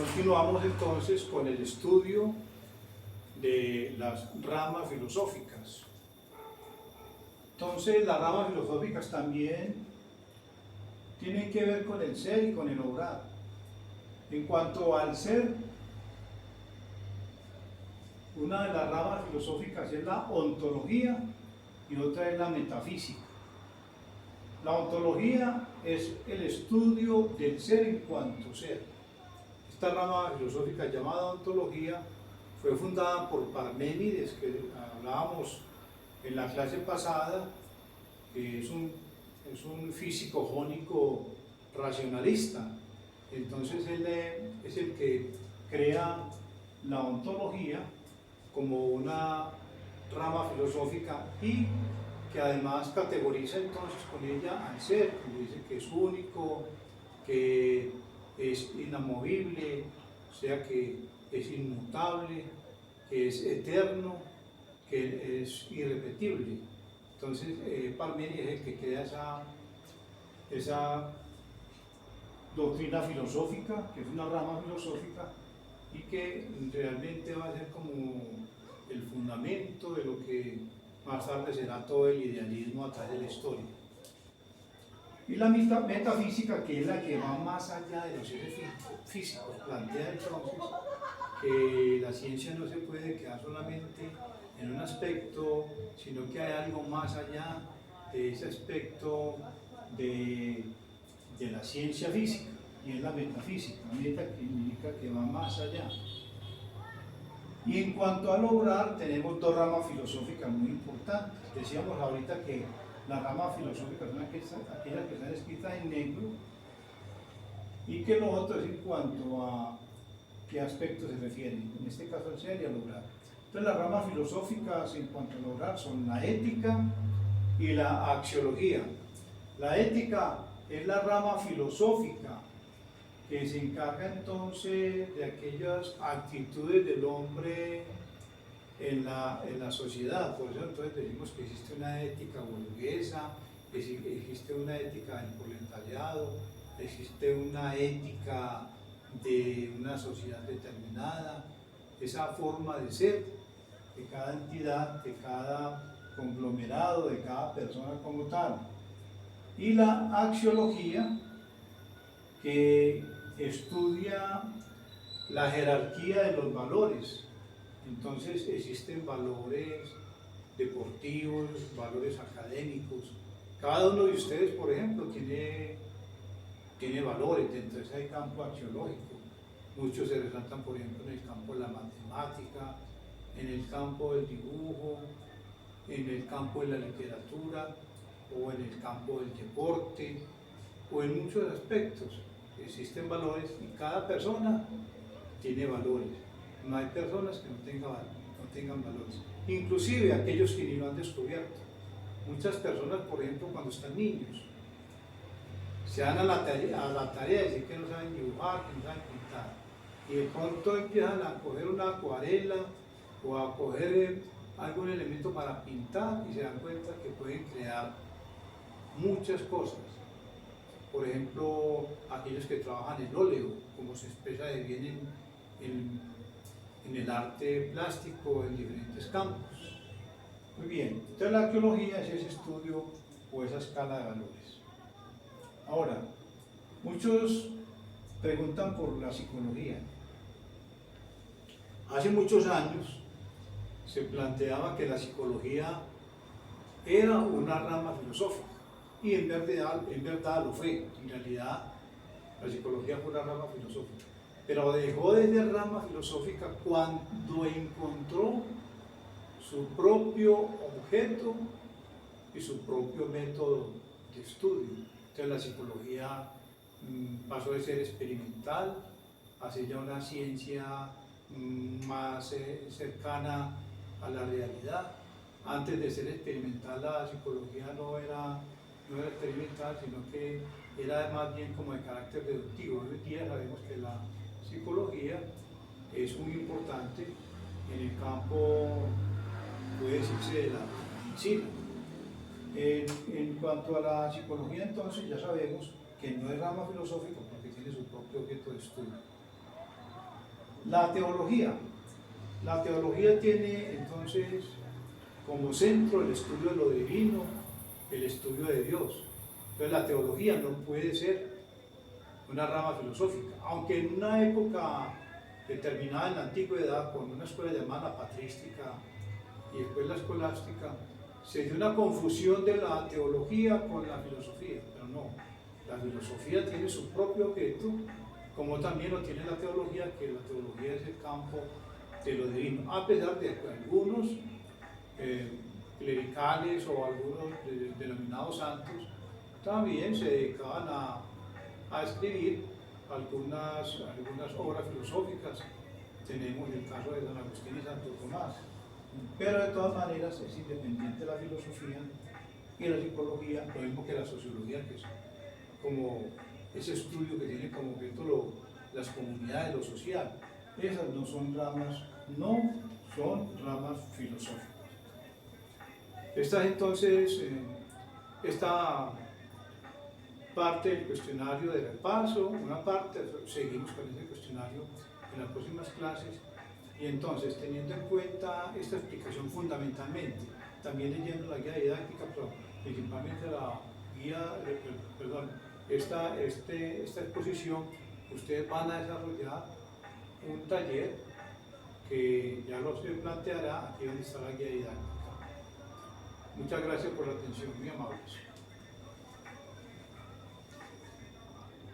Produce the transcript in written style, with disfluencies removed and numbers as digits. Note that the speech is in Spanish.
Continuamos entonces con el estudio de las ramas filosóficas. Entonces, las ramas filosóficas también tienen que ver con el ser y con el obrar. En cuanto al ser, una de las ramas filosóficas es la ontología y otra es la metafísica. La ontología es el estudio del ser en cuanto ser. Esta rama filosófica llamada ontología fue fundada por Parménides, que hablábamos en la clase pasada, que es un físico jónico racionalista. Entonces él es el que crea la ontología como una rama filosófica y que además categoriza entonces con ella al ser, que dice que es único, que es inamovible, o sea que es inmutable, que es eterno, que es irrepetible. Entonces Parménides es el que crea esa doctrina filosófica, que es una rama filosófica y que realmente va a ser como el fundamento de lo que más tarde será todo el idealismo a través de la historia. Y la metafísica, que es la que va más allá de los seres físicos, plantea entonces que la ciencia no se puede quedar solamente en un aspecto, sino que hay algo más allá de ese aspecto de la ciencia física, y es la metafísica, metafísica que va más allá. Y en cuanto al obrar, tenemos dos ramas filosóficas muy importantes. Decíamos ahorita que las ramas filosóficas son aquellas que están escritas en negro, y que lo otro es en cuanto a qué aspectos se refieren, en este caso al ser y al obrar. Entonces las ramas filosóficas en cuanto al obrar son la ética y la axiología. La ética es la rama filosófica que se encarga entonces de aquellas actitudes del hombre en la sociedad. Por eso entonces decimos que existe una ética burguesa, existe una ética del proletariado, existe una ética de una sociedad determinada, esa forma de ser de cada entidad, de cada conglomerado, de cada persona como tal. Y la axiología, que estudia la jerarquía de los valores. Entonces existen valores deportivos, valores académicos. Cada uno de ustedes, por ejemplo, tiene valores dentro de ese campo axiológico. Muchos se resaltan, por ejemplo, en el campo de la matemática, en el campo del dibujo, en el campo de la literatura, o en el campo del deporte, o en muchos aspectos. Existen valores y cada persona tiene valores. No hay personas que no tengan valores. Inclusive aquellos que ni lo han descubierto. Muchas personas, por ejemplo, cuando están niños, se dan a la tarea de decir que no saben dibujar, que no saben pintar. Y de pronto empiezan a coger una acuarela o a coger algún elemento para pintar y se dan cuenta que pueden crear muchas cosas. Por ejemplo, aquellos que trabajan el óleo, como se expresa de bien en el arte plástico en diferentes campos. Muy bien, entonces la arqueología es ese estudio o esa escala de valores. Ahora, muchos preguntan por la psicología. Hace muchos años se planteaba que la psicología era una rama filosófica, y en verdad lo fue. En realidad la psicología fue una rama filosófica, pero dejó de ser rama filosófica cuando encontró su propio objeto y su propio método de estudio. Entonces la psicología pasó de ser experimental a ser ya una ciencia más cercana a la realidad. Antes de ser experimental, la psicología no era experimental, sino que era más bien como de carácter deductivo. Hoy en día sabemos que la psicología es muy importante en el campo, puede decirse, de la medicina. En cuanto a la psicología, entonces ya sabemos que no es rama filosófica porque tiene su propio objeto de estudio. La teología. La teología tiene entonces como centro el estudio de lo divino, el estudio de Dios. Entonces la teología no puede ser una rama filosófica, aunque en una época determinada en la antigüedad, con una escuela llamada la patrística y después la escolástica, se dio una confusión de la teología con la filosofía, pero no, la filosofía tiene su propio objeto, como también lo tiene la teología, que la teología es el campo de lo divino, a pesar de que algunos clericales o algunos denominados santos también se dedicaban a escribir algunas obras filosóficas. Tenemos el caso de San Agustín y Santo Tomás. Pero de todas maneras es independiente la filosofía y la psicología, lo mismo que la sociología, que es como ese estudio que tiene como objeto las comunidades, lo social. Esas no son ramas filosóficas. Esta es entonces esta parte del cuestionario de repaso, una parte, seguimos con ese cuestionario en las próximas clases, y entonces teniendo en cuenta esta explicación fundamentalmente, también leyendo la guía didáctica, pero principalmente la guía, esta exposición, ustedes van a desarrollar un taller que ya lo se planteará aquí donde está la guía didáctica. Muchas gracias por la atención, muy amables.